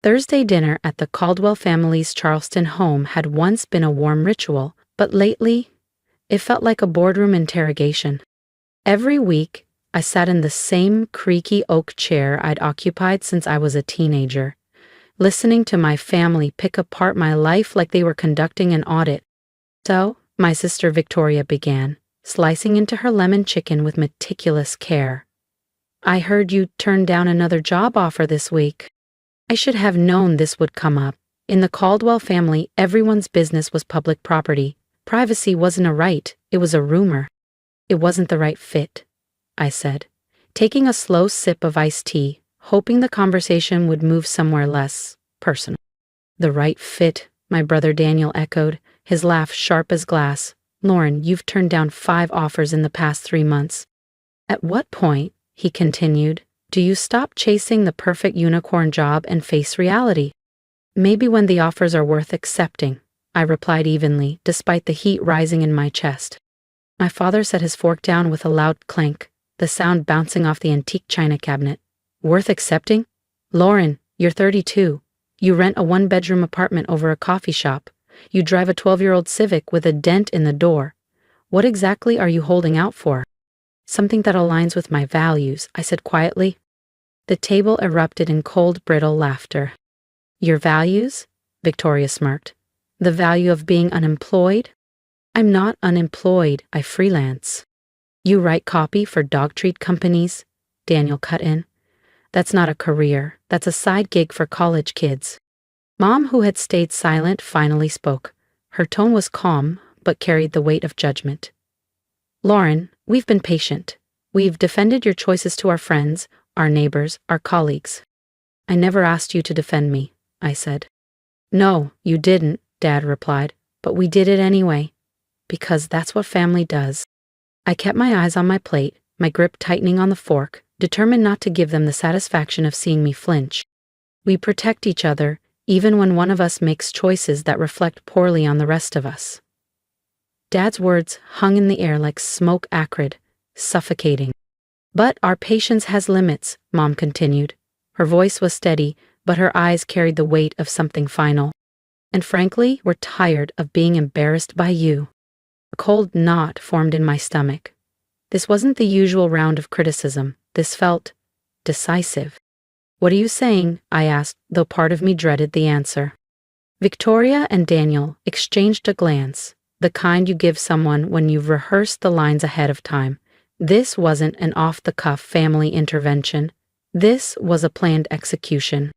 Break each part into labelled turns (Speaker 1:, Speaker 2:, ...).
Speaker 1: Thursday dinner at the Caldwell family's Charleston home had once been a warm ritual, but lately, it felt like a boardroom interrogation. Every week, I sat in the same creaky oak chair I'd occupied since I was a teenager, listening to my family pick apart my life like they were conducting an audit. "So," my sister Victoria began, slicing into her lemon chicken with meticulous care, "I heard you turned down another job offer this week." I should have known this would come up. In the Caldwell family, everyone's business was public property. Privacy wasn't a right, it was a rumor. "It wasn't the right fit," I said, taking a slow sip of iced tea, hoping the conversation would move somewhere less personal. "The right fit," my brother Daniel echoed, his laugh sharp as glass. "Lauren, you've turned down 5 offers in the past 3 months. At what point," he continued, "do you stop chasing the perfect unicorn job and face reality?" "Maybe when the offers are worth accepting," I replied evenly, despite the heat rising in my chest. My father set his fork down with a loud clank, the sound bouncing off the antique china cabinet. "Worth accepting? Lauren, you're 32. You rent a 1-bedroom apartment over a coffee shop. You drive a 12-year-old Civic with a dent in the door. What exactly are you holding out for?" "Something that aligns with my values," I said quietly. The table erupted in cold, brittle laughter. "Your values?" Victoria smirked. "The value of being unemployed?" "I'm not unemployed, I freelance." "You write copy for dog treat companies?" Daniel cut in. "That's not a career, that's a side gig for college kids." Mom, who had stayed silent, finally spoke. Her tone was calm, but carried the weight of judgment. "Lauren, we've been patient. We've defended your choices to our friends, our neighbors, our colleagues." "I never asked you to defend me," I said. "No, you didn't," Dad replied, "but we did it anyway. Because that's what family does." I kept my eyes on my plate, my grip tightening on the fork, determined not to give them the satisfaction of seeing me flinch. We protect each other, even when one of us makes choices that reflect poorly on the rest of us. Dad's words hung in the air like smoke, acrid, suffocating. "But our patience has limits," Mom continued. Her voice was steady, but her eyes carried the weight of something final. "And frankly, we're tired of being embarrassed by you." A cold knot formed in my stomach. This wasn't the usual round of criticism. This felt decisive. "What are you saying?" I asked, though part of me dreaded the answer. Victoria and Daniel exchanged a glance, the kind you give someone when you've rehearsed the lines ahead of time. This wasn't an off-the-cuff family intervention. This was a planned execution.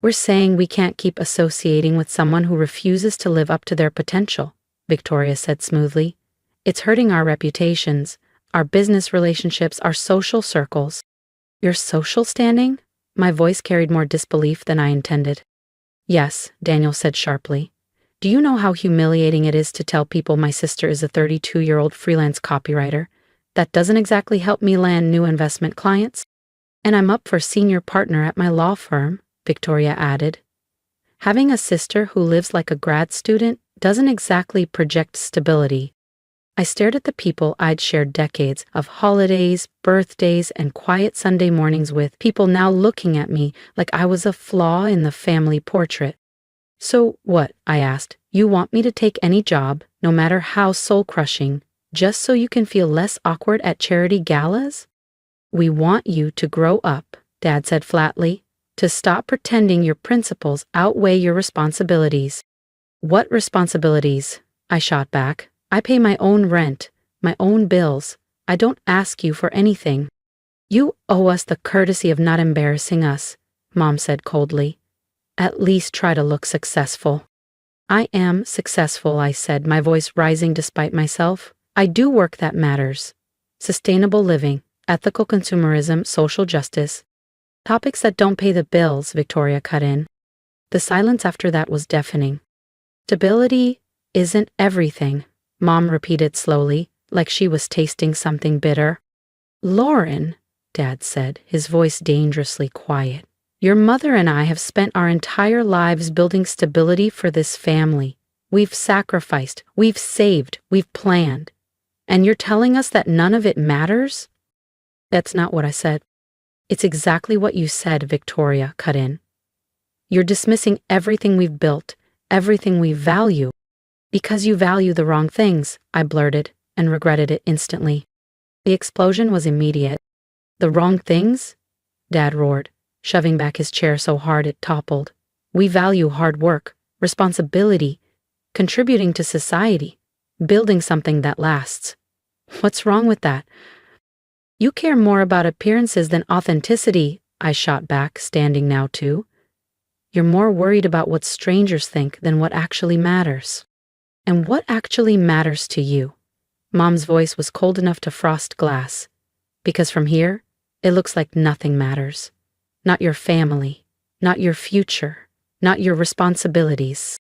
Speaker 1: "We're saying we can't keep associating with someone who refuses to live up to their potential," Victoria said smoothly. "It's hurting our reputations, our business relationships, our social circles." "Your social standing?" My voice carried more disbelief than I intended. "Yes," Daniel said sharply. "Do you know how humiliating it is to tell people my sister is a 32-year-old freelance copywriter? That doesn't exactly help me land new investment clients. And I'm up for senior partner at my law firm," Victoria added. "Having a sister who lives like a grad student doesn't exactly project stability." I stared at the people I'd shared decades of holidays, birthdays, and quiet Sunday mornings with, people now looking at me like I was a flaw in the family portrait. "So what?" I asked. "You want me to take any job, no matter how soul-crushing, just so you can feel less awkward at charity galas?" "We want you to grow up," Dad said flatly, "to stop pretending your principles outweigh your responsibilities." "What responsibilities?" I shot back. "I pay my own rent, my own bills. I don't ask you for anything." "You owe us the courtesy of not embarrassing us," Mom said coldly. "At least try to look successful." "I am successful," I said, my voice rising despite myself. "I do work that matters. Sustainable living, ethical consumerism, social justice. Topics that don't pay the bills," Victoria cut in. The silence after that was deafening. "Stability isn't everything," Mom repeated slowly, like she was tasting something bitter. "Lauren," Dad said, his voice dangerously quiet, "your mother and I have spent our entire lives building stability for this family. We've sacrificed, we've saved, we've planned. And you're telling us that none of it matters?" "That's not what I said." "It's exactly what you said," Victoria cut in. You're dismissing everything we've built, everything we value. Because you value the wrong things, I blurted, and regretted it instantly. The explosion was immediate. The wrong things? Dad roared, shoving back his chair so hard it toppled. We value hard work, responsibility, contributing to society, building something that lasts. What's wrong with that? You care more about appearances than authenticity, I shot back, standing now too. You're more worried about what strangers think than what actually matters. And what actually matters to you? Mom's voice was cold enough to frost glass. Because from here, it looks like nothing matters. Not your family, not your future, not your responsibilities.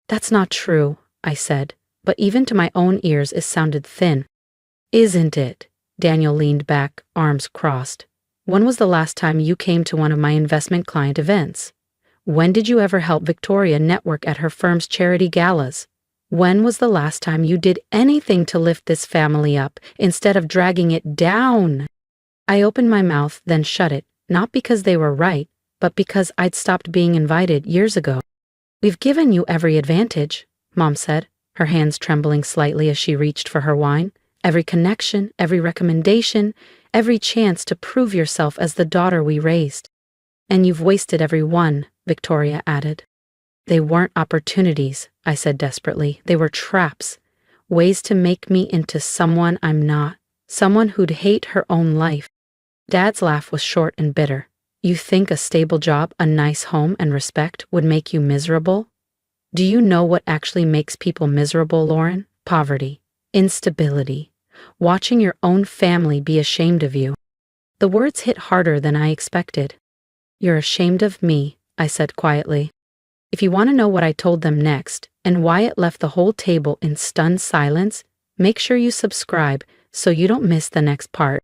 Speaker 1: That's not true, I said, but even to my own ears it sounded thin. Isn't it? Daniel leaned back, arms crossed. When was the last time you came to one of my investment client events? When did you ever help Victoria network at her firm's charity galas? When was the last time you did anything to lift this family up instead of dragging it down? I opened my mouth, then shut it, not because they were right, but because I'd stopped being invited years ago. We've given you every advantage, Mom said, her hands trembling slightly as she reached for her wine. Every connection, every recommendation, every chance to prove yourself as the daughter we raised. And you've wasted every one, Victoria added. They weren't opportunities, I said desperately. They were traps, ways to make me into someone I'm not, someone who'd hate her own life. Dad's laugh was short and bitter. You think a stable job, a nice home, and respect would make you miserable? Do you know what actually makes people miserable, Lauren? Poverty, instability, watching your own family be ashamed of you. The words hit harder than I expected. You're ashamed of me, I said quietly. If you want to know what I told them next, and why it left the whole table in stunned silence, make sure you subscribe so you don't miss the next part.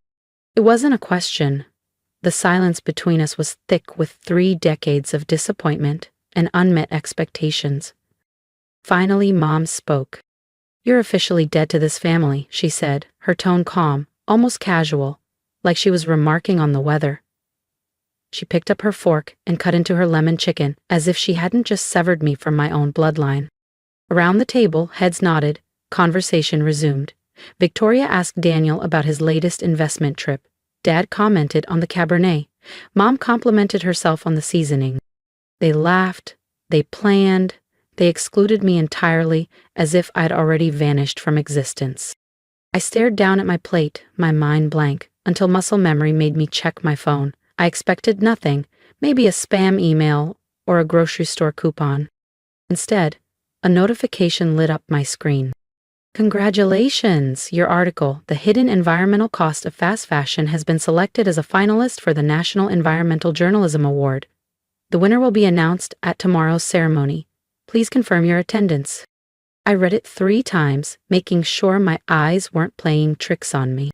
Speaker 1: It wasn't a question. The silence between us was thick with 3 decades of disappointment and unmet expectations. Finally, Mom spoke. You're officially dead to this family, she said, her tone calm, almost casual, like she was remarking on the weather. She picked up her fork and cut into her lemon chicken as if she hadn't just severed me from my own bloodline. Around the table, heads nodded, conversation resumed. Victoria asked Daniel about his latest investment trip. Dad commented on the Cabernet. Mom complimented herself on the seasoning. They laughed, they planned, they excluded me entirely as if I'd already vanished from existence. I stared down at my plate, my mind blank, until muscle memory made me check my phone. I expected nothing, maybe a spam email or a grocery store coupon. Instead, a notification lit up my screen. Congratulations! Your article, The Hidden Environmental Cost of Fast Fashion, has been selected as a finalist for the National Environmental Journalism Award. The winner will be announced at tomorrow's ceremony. Please confirm your attendance. I read it 3 times, making sure my eyes weren't playing tricks on me.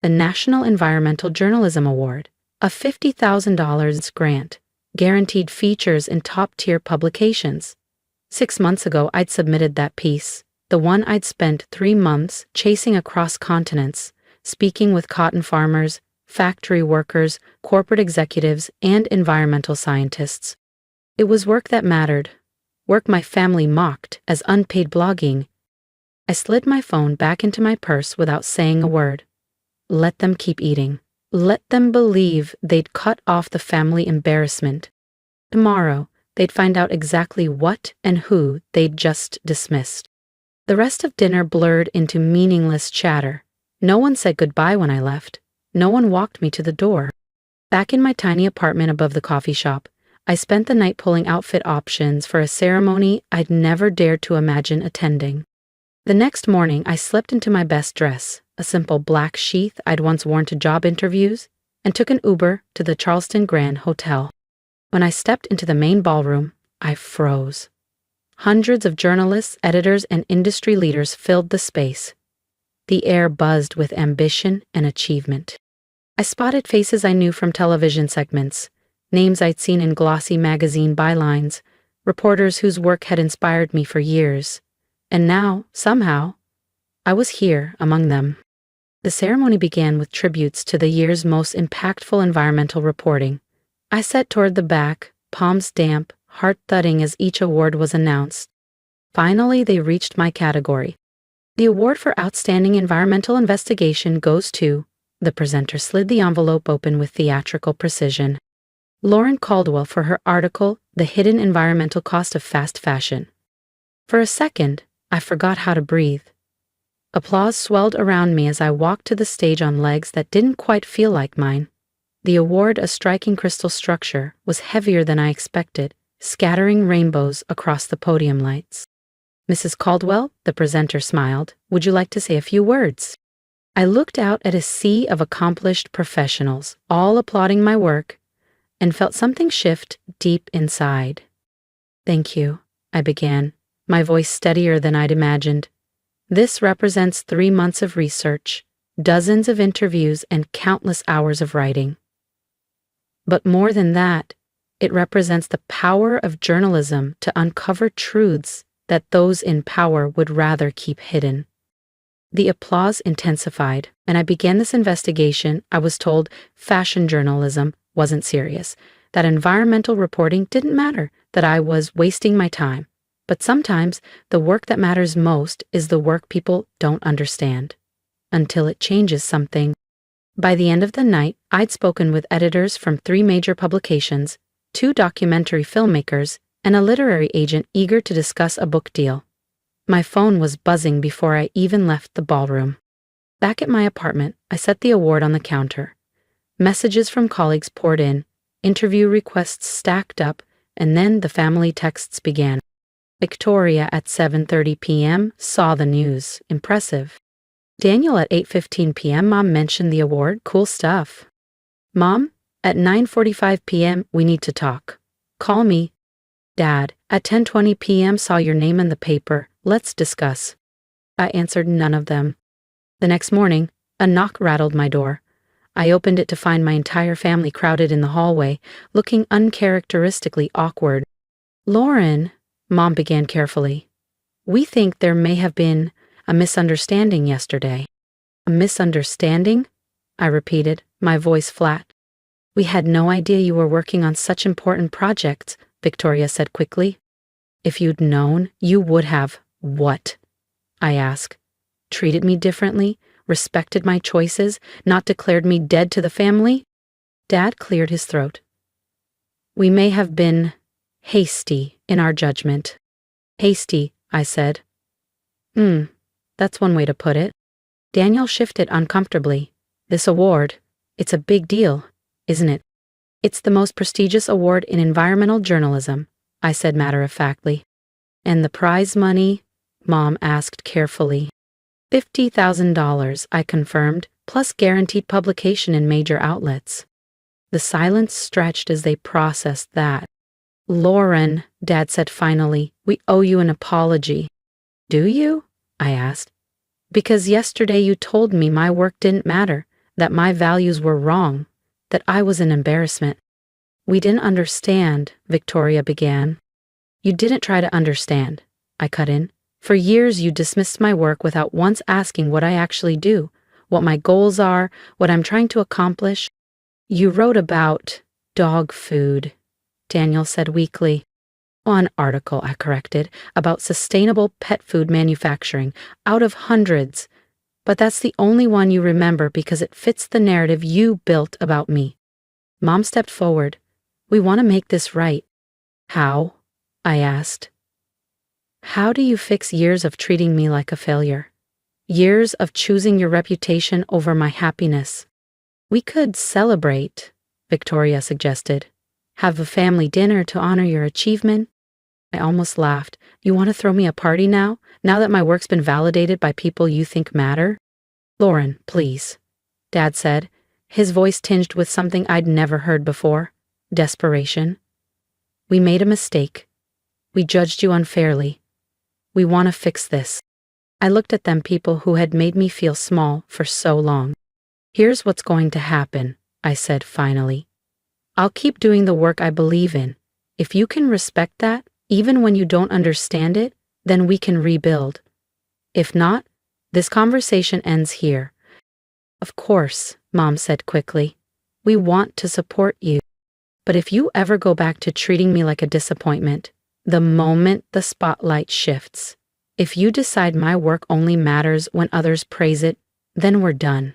Speaker 1: The National Environmental Journalism Award, a $50,000 grant, guaranteed features in top-tier publications. 6 months ago, I'd submitted that piece, the one I'd spent 3 months chasing across continents, speaking with cotton farmers, factory workers, corporate executives, and environmental scientists. It was work that mattered, work my family mocked as unpaid blogging. I slid my phone back into my purse without saying a word. Let them keep eating. Let them believe they'd cut off the family embarrassment. Tomorrow, they'd find out exactly what and who they'd just dismissed. The rest of dinner blurred into meaningless chatter. No one said goodbye when I left. No one walked me to the door. Back in my tiny apartment above the coffee shop, I spent the night pulling outfit options for a ceremony I'd never dared to imagine attending. The next morning, I slipped into my best dress, a simple black sheath I'd once worn to job interviews, and took an Uber to the Charleston Grand Hotel. When I stepped into the main ballroom, I froze. Hundreds of journalists, editors, and industry leaders filled the space. The air buzzed with ambition and achievement. I spotted faces I knew from television segments, names I'd seen in glossy magazine bylines, reporters whose work had inspired me for years. And now, somehow, I was here among them. The ceremony began with tributes to the year's most impactful environmental reporting. I sat toward the back, palms damp, heart thudding as each award was announced. Finally, they reached my category. The award for Outstanding Environmental Investigation goes to, the presenter slid the envelope open with theatrical precision, Lauren Caldwell for her article, The Hidden Environmental Cost of Fast Fashion. For a second, I forgot how to breathe. Applause swelled around me as I walked to the stage on legs that didn't quite feel like mine. The award, a striking crystal structure, was heavier than I expected, scattering rainbows across the podium lights. Mrs. Caldwell, the presenter smiled, would you like to say a few words? I looked out at a sea of accomplished professionals, all applauding my work, and felt something shift deep inside. Thank you, I began, my voice steadier than I'd imagined. This represents 3 months of research, dozens of interviews, and countless hours of writing. But more than that, it represents the power of journalism to uncover truths that those in power would rather keep hidden. The applause intensified, and I began this investigation. I was told fashion journalism wasn't serious, that environmental reporting didn't matter, that I was wasting my time. But sometimes the work that matters most is the work people don't understand, until it changes something. By the end of the night, I'd spoken with editors from 3 major publications, 2 documentary filmmakers, and a literary agent eager to discuss a book deal. My phone was buzzing before I even left the ballroom. Back at my apartment, I set the award on the counter. Messages from colleagues poured in, interview requests stacked up, and then the family texts began. Victoria at 7:30 p.m. saw the news. Impressive. Daniel at 8:15 p.m. Mom mentioned the award. Cool stuff. Mom, at 9:45 p.m. we need to talk. Call me. Dad, at 10:20 p.m. saw your name in the paper. Let's discuss. I answered none of them. The next morning, a knock rattled my door. I opened it to find my entire family crowded in the hallway, looking uncharacteristically awkward. Lauren, Mom began carefully, we think there may have been a misunderstanding yesterday. A misunderstanding? I repeated, my voice flat. We had no idea you were working on such important projects, Victoria said quickly. If you'd known, you would have. What? I asked. Treated me differently? Respected my choices? Not declared me dead to the family? Dad cleared his throat. We may have been hasty in our judgment. Hasty, I said. That's one way to put it. Daniel shifted uncomfortably. This award, it's a big deal, isn't it? It's the most prestigious award in environmental journalism, I said matter-of-factly. And the prize money? Mom asked carefully. $50,000, I confirmed, plus guaranteed publication in major outlets. The silence stretched as they processed that. Lauren, Dad said finally, we owe you an apology. Do you? I asked. Because yesterday you told me my work didn't matter, that my values were wrong, that I was an embarrassment. We didn't understand, Victoria began. You didn't try to understand, I cut in. For years you dismissed my work without once asking what I actually do, what my goals are, what I'm trying to accomplish. You wrote about dog food, Daniel said weakly. One article, I corrected, about sustainable pet food manufacturing, out of hundreds. But that's the only one you remember because it fits the narrative you built about me. Mom stepped forward. We want to make this right. How? I asked. How do you fix years of treating me like a failure? Years of choosing your reputation over my happiness? We could celebrate, Victoria suggested. Have a family dinner to honor your achievement? I almost laughed. You want to throw me a party now? Now that my work's been validated by people you think matter? Lauren, please, Dad said, his voice tinged with something I'd never heard before. Desperation. We made a mistake. We judged you unfairly. We want to fix this. I looked at them, people who had made me feel small for so long. Here's what's going to happen, I said finally. I'll keep doing the work I believe in. If you can respect that, even when you don't understand it, then we can rebuild. If not, this conversation ends here. Of course, Mom said quickly. We want to support you. But if you ever go back to treating me like a disappointment, the moment the spotlight shifts, if you decide my work only matters when others praise it, then we're done.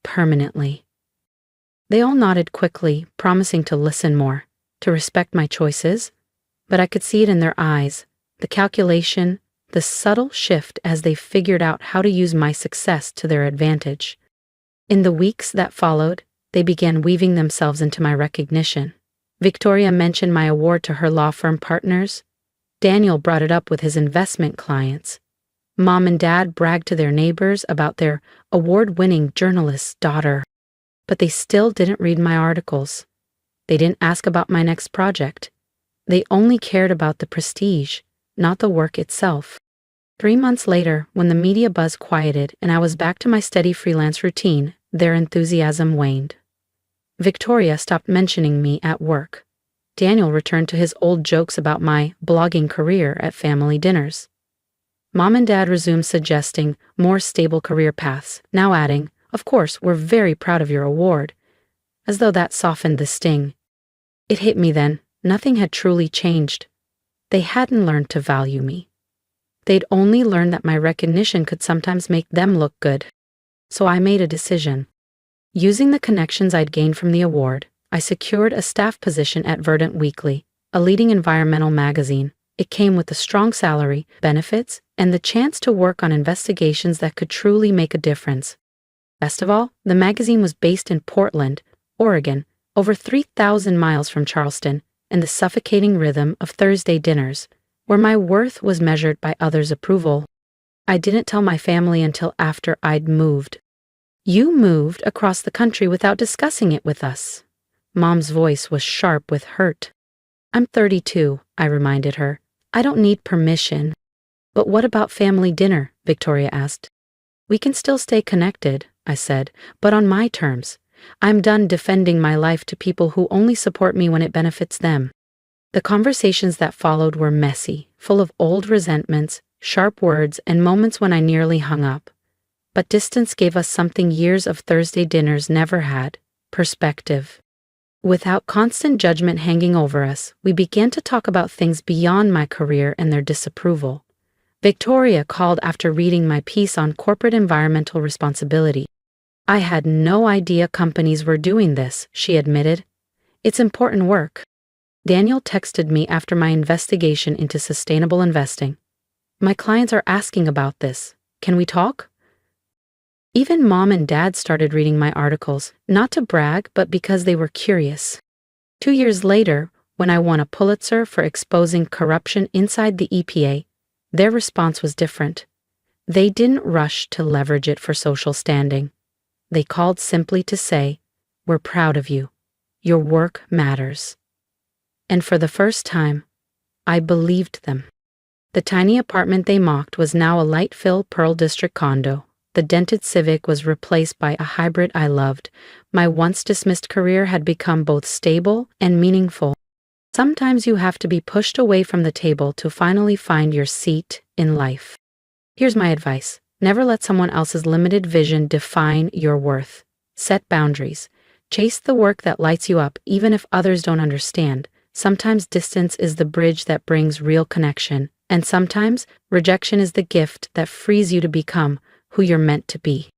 Speaker 1: Permanently. They all nodded quickly, promising to listen more, to respect my choices, but I could see it in their eyes, the calculation, the subtle shift as they figured out how to use my success to their advantage. In the weeks that followed, they began weaving themselves into my recognition. Victoria mentioned my award to her law firm partners. Daniel brought it up with his investment clients. Mom and Dad bragged to their neighbors about their award-winning journalist's daughter. But they still didn't read my articles. They didn't ask about my next project. They only cared about the prestige, not the work itself. 3 months later, when the media buzz quieted and I was back to my steady freelance routine, their enthusiasm waned. Victoria stopped mentioning me at work. Daniel returned to his old jokes about my blogging career at family dinners. Mom and Dad resumed suggesting more stable career paths, now adding, "Of course, we're very proud of your award," as though that softened the sting. It hit me then, nothing had truly changed. They hadn't learned to value me. They'd only learned that my recognition could sometimes make them look good. So I made a decision. Using the connections I'd gained from the award, I secured a staff position at Verdant Weekly, a leading environmental magazine. It came with a strong salary, benefits, and the chance to work on investigations that could truly make a difference. Best of all, the magazine was based in Portland, Oregon, over 3,000 miles from Charleston, and the suffocating rhythm of Thursday dinners, where my worth was measured by others' approval. I didn't tell my family until after I'd moved. "You moved across the country without discussing it with us." Mom's voice was sharp with hurt. "I'm 32, I reminded her. "I don't need permission." "But what about family dinner?" Victoria asked. "We can still stay connected," I said, "but on my terms. I'm done defending my life to people who only support me when it benefits them." The conversations that followed were messy, full of old resentments, sharp words, and moments when I nearly hung up. But distance gave us something years of Thursday dinners never had: perspective. Without constant judgment hanging over us, we began to talk about things beyond my career and their disapproval. Victoria called after reading my piece on corporate environmental responsibility. "I had no idea companies were doing this," she admitted. "It's important work." Daniel texted me after my investigation into sustainable investing. "My clients are asking about this. Can we talk?" Even Mom and Dad started reading my articles, not to brag, but because they were curious. 2 years later, when I won a Pulitzer for exposing corruption inside the EPA, their response was different. They didn't rush to leverage it for social standing. They called simply to say, "We're proud of you. Your work matters." And for the first time, I believed them. The tiny apartment they mocked was now a light-fill Pearl District condo. The dented Civic was replaced by a hybrid I loved. My once-dismissed career had become both stable and meaningful. Sometimes you have to be pushed away from the table to finally find your seat in life. Here's my advice. Never let someone else's limited vision define your worth. Set boundaries. Chase the work that lights you up, even if others don't understand. Sometimes distance is the bridge that brings real connection, and sometimes rejection is the gift that frees you to become who you're meant to be.